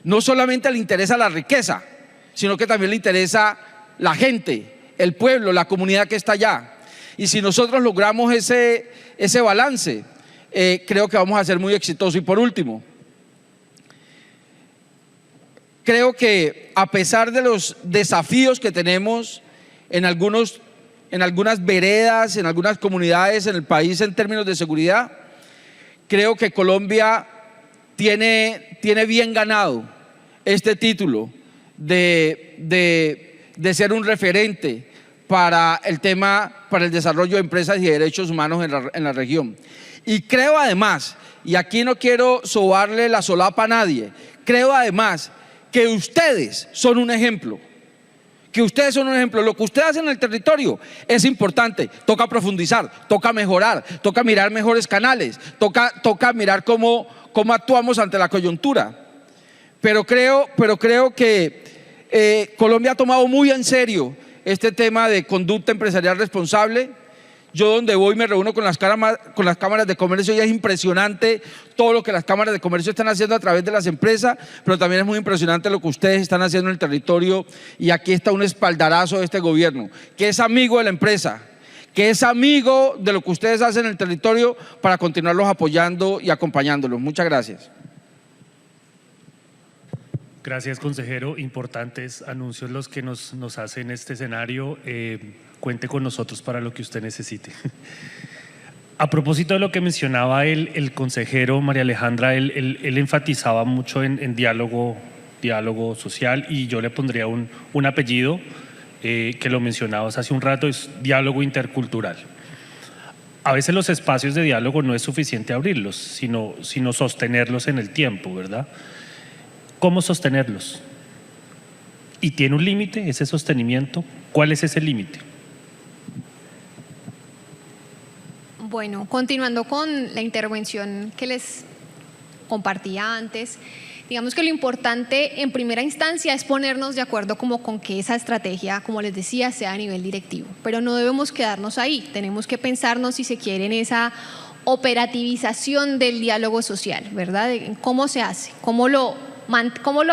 no solamente le interesa la riqueza, sino que también le interesa la gente, el pueblo, la comunidad que está allá. Y si nosotros logramos ese balance, creo que vamos a ser muy exitosos. Y por último, creo que a pesar de los desafíos que tenemos en algunas veredas, en algunas comunidades en el país en términos de seguridad, creo que Colombia tiene bien ganado este título de ser un referente para el desarrollo de empresas y de derechos humanos en la región. Y creo además, y aquí no quiero sobarle la solapa a nadie, creo además que ustedes son un ejemplo. Lo que ustedes hacen en el territorio es importante, toca profundizar, toca mejorar, toca mirar mejores canales, toca mirar cómo actuamos ante la coyuntura. Pero creo que Colombia ha tomado muy en serio este tema de conducta empresarial responsable. Yo donde voy me reúno con las cámaras de comercio y es impresionante todo lo que las cámaras de comercio están haciendo a través de las empresas, pero también es muy impresionante lo que ustedes están haciendo en el territorio. Y aquí está un espaldarazo de este gobierno, que es amigo de la empresa, que es amigo de lo que ustedes hacen en el territorio para continuarlos apoyando y acompañándolos. Muchas gracias. Gracias, consejero. Importantes anuncios los que nos hace en este escenario. Cuente con nosotros para lo que usted necesite. A propósito de lo que mencionaba el consejero María Alejandra, él enfatizaba mucho en diálogo social, y yo le pondría un apellido que lo mencionabas hace un rato, es diálogo intercultural. A veces los espacios de diálogo no es suficiente abrirlos, sino sostenerlos en el tiempo, ¿verdad? ¿Cómo sostenerlos? ¿Y tiene un límite ese sostenimiento? ¿Cuál es ese límite? Bueno, continuando con la intervención que les compartía antes, digamos que lo importante en primera instancia es ponernos de acuerdo como con que esa estrategia, como les decía, sea a nivel directivo, pero no debemos quedarnos ahí, tenemos que pensarnos, si se quiere, en esa operativización del diálogo social, ¿verdad? En cómo se hace, cómo lo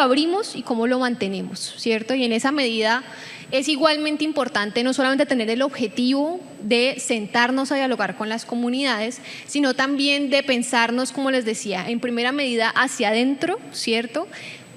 abrimos y cómo lo mantenemos, ¿cierto? Y en esa medida es igualmente importante no solamente tener el objetivo de sentarnos a dialogar con las comunidades, sino también de pensarnos, como les decía, en primera medida hacia adentro, ¿cierto?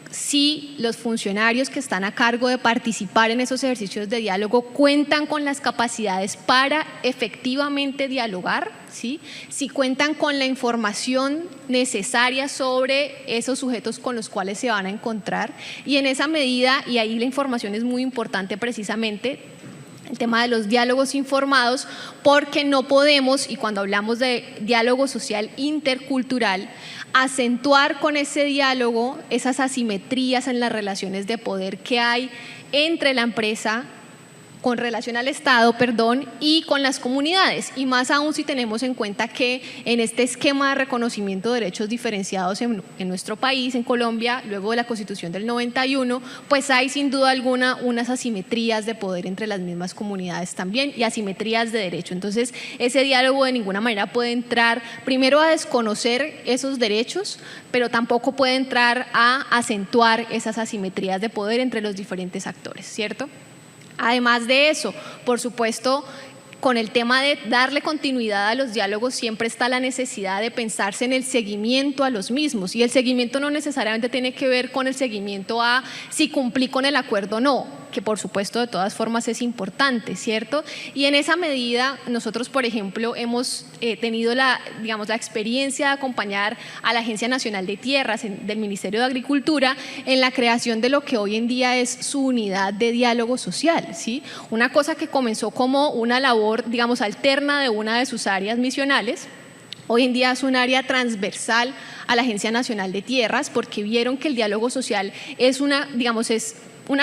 Si los funcionarios que están a cargo de participar en esos ejercicios de diálogo cuentan con las capacidades para efectivamente dialogar, ¿sí? Si cuentan con la información necesaria sobre esos sujetos con los cuales se van a encontrar, y en esa medida, y ahí la información es muy importante precisamente, el tema de los diálogos informados, porque no podemos, y cuando hablamos de diálogo social intercultural, acentuar con ese diálogo esas asimetrías en las relaciones de poder que hay entre la empresa con relación al Estado, y con las comunidades, y más aún si tenemos en cuenta que en este esquema de reconocimiento de derechos diferenciados en nuestro país, en Colombia, luego de la Constitución del 91, pues hay sin duda alguna unas asimetrías de poder entre las mismas comunidades también y asimetrías de derecho. Entonces, ese diálogo de ninguna manera puede entrar primero a desconocer esos derechos, pero tampoco puede entrar a acentuar esas asimetrías de poder entre los diferentes actores, ¿cierto? Además de eso, por supuesto, con el tema de darle continuidad a los diálogos siempre está la necesidad de pensarse en el seguimiento a los mismos, y el seguimiento no necesariamente tiene que ver con el seguimiento a si cumplí con el acuerdo o no, que por supuesto de todas formas es importante, ¿cierto? Y en esa medida nosotros, por ejemplo, hemos tenido la experiencia de acompañar a la Agencia Nacional de Tierras del Ministerio de Agricultura en la creación de lo que hoy en día es su unidad de diálogo social, ¿sí? Una cosa que comenzó como una labor, alterna de una de sus áreas misionales, hoy en día es un área transversal a la Agencia Nacional de Tierras, porque vieron que el diálogo social es una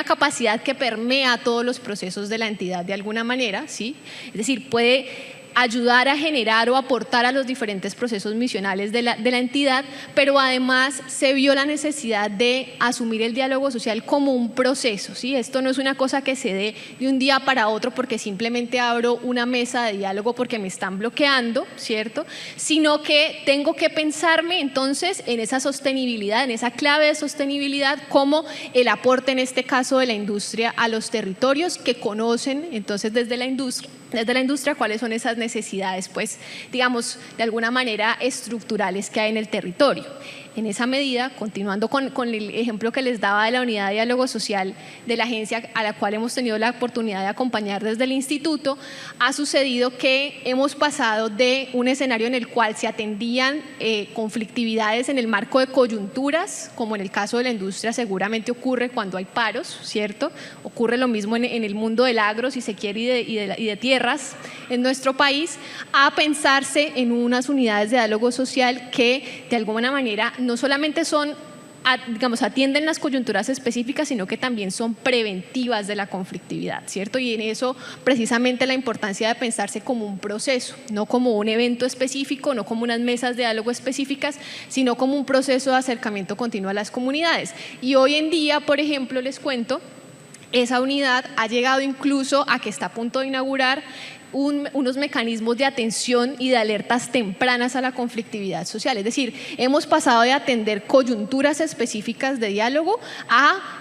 capacidad que permea todos los procesos de la entidad de alguna manera, ¿sí? Es decir, puede ayudar a generar o aportar a los diferentes procesos misionales de la entidad, pero además se vio la necesidad de asumir el diálogo social como un proceso, ¿sí? Esto no es una cosa que se dé de un día para otro porque simplemente abro una mesa de diálogo porque me están bloqueando, ¿cierto? Sino que tengo que pensarme entonces en esa sostenibilidad, en esa clave de sostenibilidad, como el aporte en este caso de la industria a los territorios que conocen entonces desde la industria cuáles son esas necesidades, pues, de alguna manera estructurales que hay en el territorio. En esa medida, continuando con el ejemplo que les daba de la unidad de diálogo social de la agencia a la cual hemos tenido la oportunidad de acompañar desde el instituto, ha sucedido que hemos pasado de un escenario en el cual se atendían conflictividades en el marco de coyunturas, como en el caso de la industria seguramente ocurre cuando hay paros, ¿cierto? Ocurre lo mismo en el mundo del agro, si se quiere, y de tierras en nuestro país, a pensarse en unas unidades de diálogo social que de alguna manera no solamente atienden las coyunturas específicas, sino que también son preventivas de la conflictividad, ¿cierto? Y en eso precisamente la importancia de pensarse como un proceso, no como un evento específico, no como unas mesas de diálogo específicas, sino como un proceso de acercamiento continuo a las comunidades. Y hoy en día, por ejemplo, les cuento, esa unidad ha llegado incluso a que está a punto de inaugurar unos mecanismos de atención y de alertas tempranas a la conflictividad social. Es decir, hemos pasado de atender coyunturas específicas de diálogo a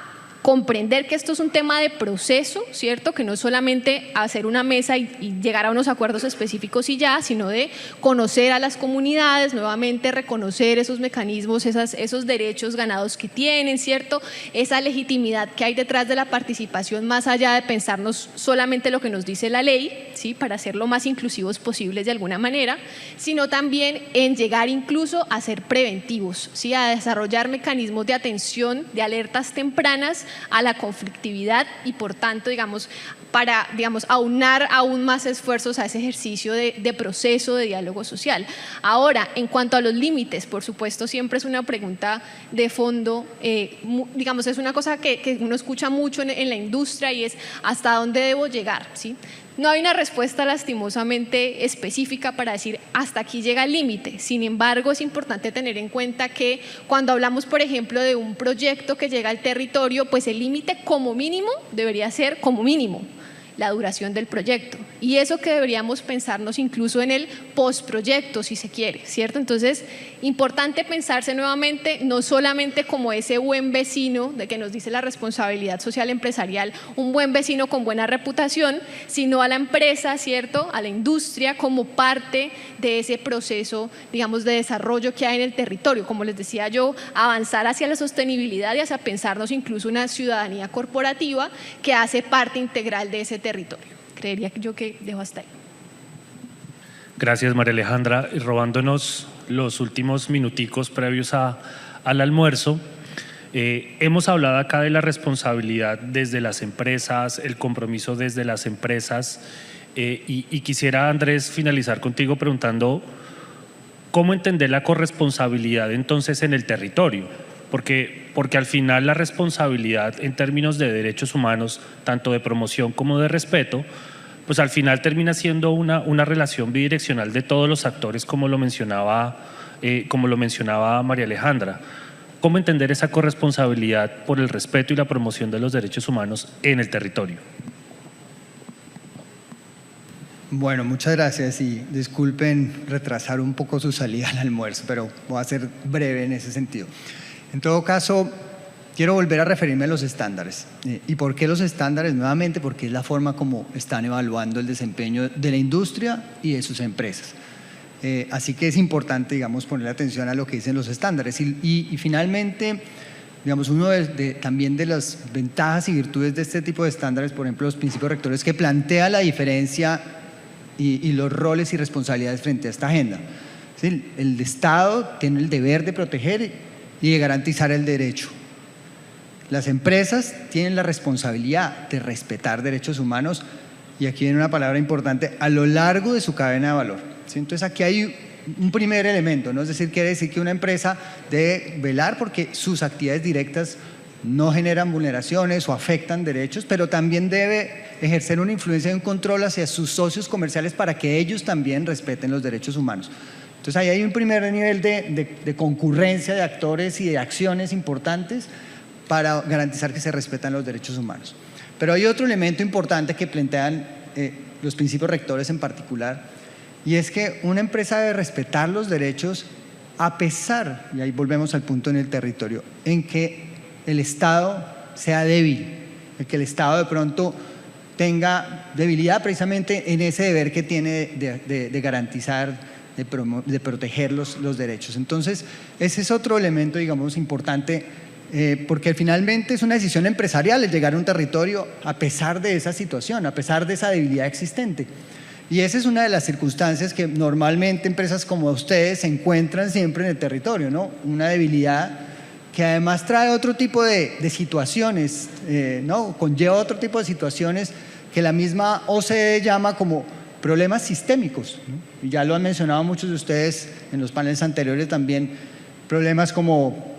comprender que esto es un tema de proceso, ¿cierto? Que no es solamente hacer una mesa y llegar a unos acuerdos específicos y ya, sino de conocer a las comunidades, nuevamente reconocer esos mecanismos, esos derechos ganados que tienen, ¿cierto? Esa legitimidad que hay detrás de la participación, más allá de pensarnos solamente lo que nos dice la ley, ¿sí? Para ser lo más inclusivos posibles de alguna manera, sino también en llegar incluso a ser preventivos, ¿sí? A desarrollar mecanismos de atención, de alertas tempranas a la conflictividad y por tanto, para aunar aún más esfuerzos a ese ejercicio de proceso de diálogo social. Ahora, en cuanto a los límites, por supuesto, siempre es una pregunta de fondo, es una cosa que uno escucha mucho en la industria y es ¿hasta dónde debo llegar? ¿Sí? No hay una respuesta lastimosamente específica para decir hasta aquí llega el límite. Sin embargo, es importante tener en cuenta que cuando hablamos, por ejemplo, de un proyecto que llega al territorio, pues el límite como mínimo debería ser como mínimo la duración del proyecto. Y eso que deberíamos pensarnos incluso en el postproyecto, si se quiere, ¿cierto? Entonces, importante pensarse nuevamente, no solamente como ese buen vecino de que nos dice la responsabilidad social empresarial, un buen vecino con buena reputación, sino a la empresa, ¿cierto? A la industria como parte de ese proceso, de desarrollo que hay en el territorio. Como les decía yo, avanzar hacia la sostenibilidad y hacia pensarnos incluso una ciudadanía corporativa que hace parte integral de ese territorio. Creería yo que dejo hasta ahí. Gracias, María Alejandra. Y robándonos los últimos minuticos previos al almuerzo, hemos hablado acá de la responsabilidad desde las empresas, el compromiso desde las empresas, y quisiera, Andrés, finalizar contigo preguntando ¿cómo entender la corresponsabilidad entonces en el territorio? porque al final la responsabilidad en términos de derechos humanos, tanto de promoción como de respeto, pues al final termina siendo una relación bidireccional de todos los actores, como lo mencionaba María Alejandra. ¿Cómo entender esa corresponsabilidad por el respeto y la promoción de los derechos humanos en el territorio? Bueno, muchas gracias y disculpen retrasar un poco su salida al almuerzo, pero voy a ser breve en ese sentido. En todo caso, quiero volver a referirme a los estándares. ¿Y por qué los estándares? Nuevamente, porque es la forma como están evaluando el desempeño de la industria y de sus empresas. Así que es importante, digamos, poner atención a lo que dicen los estándares. Y finalmente, digamos, uno también de las ventajas y virtudes de este tipo de estándares, por ejemplo, los principios rectores, que plantea la diferencia y los roles y responsabilidades frente a esta agenda. ¿Sí? El Estado tiene el deber de proteger y de garantizar el derecho. Las empresas tienen la responsabilidad de respetar derechos humanos, y aquí viene una palabra importante, a lo largo de su cadena de valor. ¿Sí? Entonces aquí hay un primer elemento, ¿no? Es decir, quiere decir que una empresa debe velar porque sus actividades directas no generan vulneraciones o afectan derechos, pero también debe ejercer una influencia y un control hacia sus socios comerciales para que ellos también respeten los derechos humanos. Entonces ahí hay un primer nivel de concurrencia de actores y de acciones importantes para garantizar que se respetan los derechos humanos. Pero hay otro elemento importante que plantean los principios rectores en particular, y es que una empresa debe respetar los derechos a pesar, y ahí volvemos al punto en el territorio, en que el Estado sea débil, en que el Estado de pronto tenga debilidad precisamente en ese deber que tiene de garantizar, de proteger los derechos. Entonces, ese es otro elemento, digamos, importante, porque finalmente es una decisión empresarial el llegar a un territorio a pesar de esa situación, a pesar de esa debilidad existente. Y esa es una de las circunstancias que normalmente empresas como ustedes se encuentran siempre en el territorio, ¿no? Una debilidad que además trae otro tipo de situaciones, ¿no? Conlleva otro tipo de situaciones que la misma OCDE llama como problemas sistémicos, ¿no? Y ya lo han mencionado muchos de ustedes en los paneles anteriores también, problemas como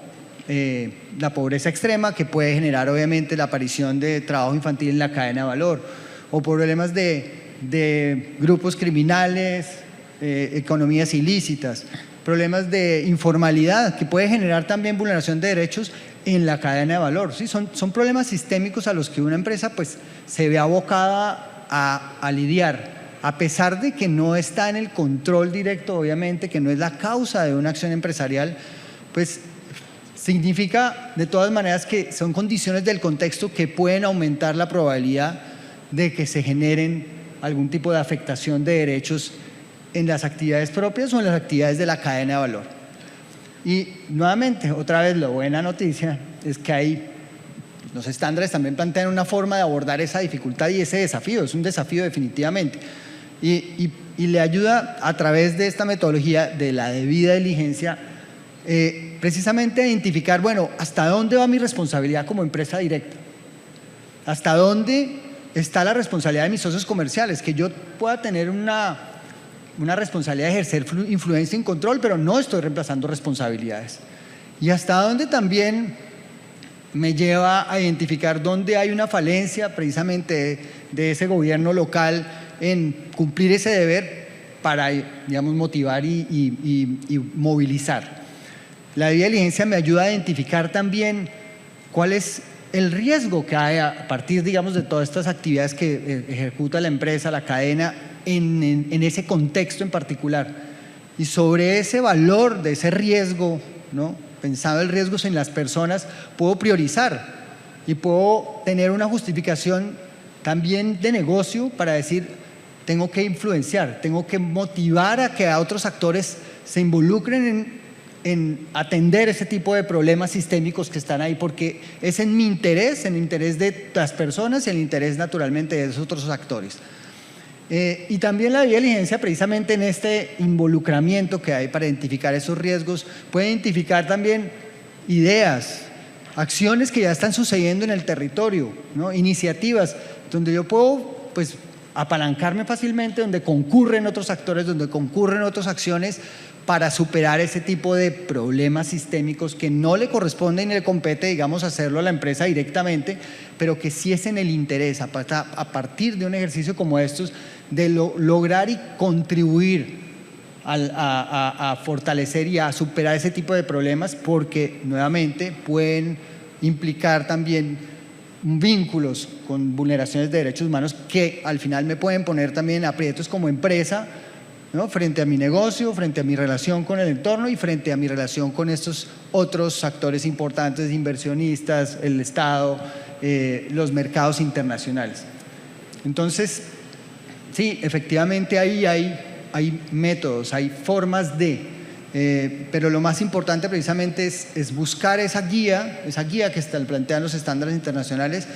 la pobreza extrema, que puede generar obviamente la aparición de trabajo infantil en la cadena de valor, o problemas de grupos criminales, economías ilícitas, problemas de informalidad, que puede generar también vulneración de derechos en la cadena de valor. ¿Sí? Son problemas sistémicos a los que una empresa pues, se ve abocada a lidiar, a pesar de que no está en el control directo, obviamente, que no es la causa de una acción empresarial, pues significa de todas maneras que son condiciones del contexto que pueden aumentar la probabilidad de que se generen algún tipo de afectación de derechos en las actividades propias o en las actividades de la cadena de valor. Y nuevamente, otra vez, la buena noticia es que los estándares también plantean una forma de abordar esa dificultad y ese desafío, es un desafío definitivamente. Y le ayuda a través de esta metodología de la debida diligencia precisamente a identificar, bueno, ¿hasta dónde va mi responsabilidad como empresa directa? ¿Hasta dónde está la responsabilidad de mis socios comerciales? Que yo pueda tener una responsabilidad de ejercer influencia y control, pero no estoy reemplazando responsabilidades. Y hasta dónde también me lleva a identificar dónde hay una falencia precisamente de ese gobierno local en cumplir ese deber para, digamos, motivar y movilizar. La debida diligencia me ayuda a identificar también cuál es el riesgo que hay a partir, digamos, de todas estas actividades que ejecuta la empresa, la cadena, en ese contexto en particular. Y sobre ese valor de ese riesgo, ¿no? Pensando el riesgo en las personas, puedo priorizar y puedo tener una justificación también de negocio para decir, tengo que influenciar, tengo que motivar a que a otros actores se involucren en atender ese tipo de problemas sistémicos que están ahí, porque es en mi interés, en el interés de las personas y en el interés naturalmente de esos otros actores. Y también la debida diligencia, precisamente en este involucramiento que hay para identificar esos riesgos, puede identificar también ideas, acciones que ya están sucediendo en el territorio, ¿no? Iniciativas donde yo puedo pues, apalancarme fácilmente, donde concurren otros actores, donde concurren otras acciones para superar ese tipo de problemas sistémicos que no le corresponde ni le compete, digamos, hacerlo a la empresa directamente, pero que sí es en el interés, a partir de un ejercicio como estos, de lograr y contribuir a fortalecer y a superar ese tipo de problemas, porque nuevamente pueden implicar también vínculos con vulneraciones de derechos humanos que al final me pueden poner también aprietos como empresa, ¿no? Frente a mi negocio, frente a mi relación con el entorno y frente a mi relación con estos otros actores importantes, inversionistas, el Estado, los mercados internacionales. Entonces, sí, efectivamente ahí hay métodos, hay formas de… pero lo más importante precisamente es buscar esa guía que plantean los estándares internacionales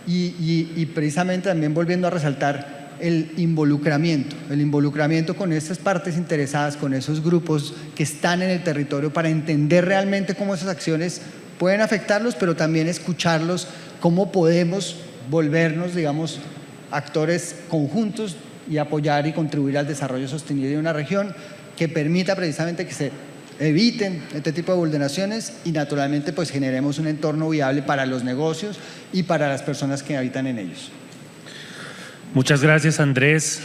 y precisamente también volviendo a resaltar el involucramiento con esas partes interesadas, con esos grupos que están en el territorio para entender realmente cómo esas acciones pueden afectarlos, pero también escucharlos, cómo podemos volvernos, digamos, actores conjuntos y apoyar y contribuir al desarrollo sostenible de una región que permita precisamente que se eviten este tipo de vulneraciones y naturalmente pues generemos un entorno viable para los negocios y para las personas que habitan en ellos. Muchas gracias, Andrés.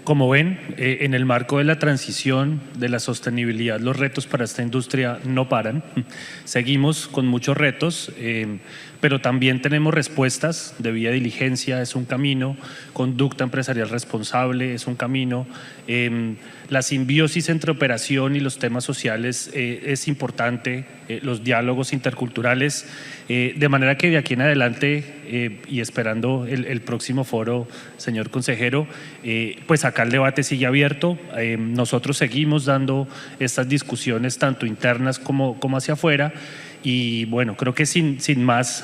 Como ven, en el marco de la transición, de la sostenibilidad, los retos para esta industria no paran. Seguimos con muchos retos, pero también tenemos respuestas. Debida diligencia es un camino, conducta empresarial responsable es un camino. La simbiosis entre operación y los temas sociales es importante, los diálogos interculturales, de manera que de aquí en adelante y esperando el próximo foro, señor consejero, pues acá el debate sigue abierto. Nosotros seguimos dando estas discusiones tanto internas como hacia afuera. Y bueno, creo que sin más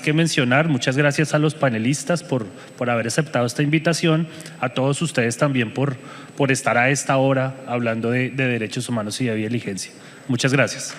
que mencionar, muchas gracias a los panelistas por haber aceptado esta invitación, a todos ustedes también por estar a esta hora hablando de derechos humanos y de diligencia. Muchas gracias.